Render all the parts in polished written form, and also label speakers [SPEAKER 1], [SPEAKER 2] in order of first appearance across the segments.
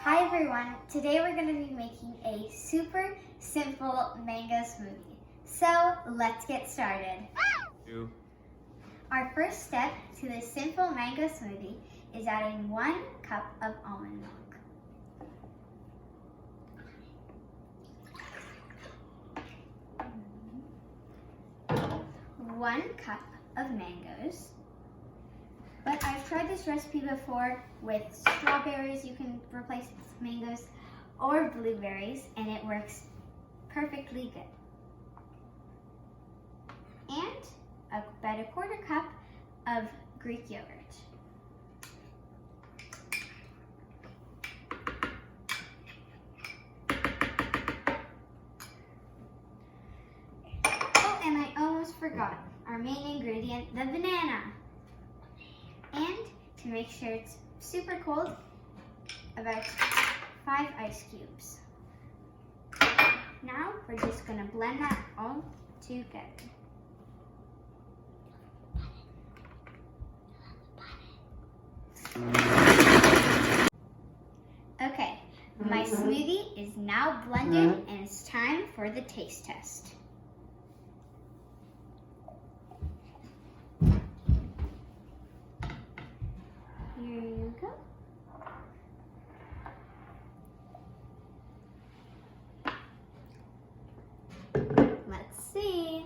[SPEAKER 1] Hi everyone, today we're going to be making a super simple mango smoothie. So let's get started. Our first step to this simple mango smoothie is adding 1 cup of almond milk. One cup of mangoes. But I've tried this recipe before with strawberries, you can replace mangoes, or blueberries, and it works perfectly good. And about a 1/4 cup of Greek yogurt. Oh, and I almost forgot our main ingredient, the banana. And to make sure it's super cold, about 5 ice cubes. Now we're just gonna blend that all together. Okay, my smoothie is now blended and it's time for the taste test. Here you go. Let's see.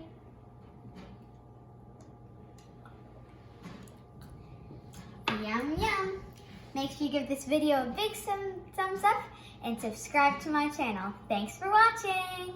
[SPEAKER 1] Yum, yum. Make sure you give this video a big thumbs up and subscribe to my channel. Thanks for watching.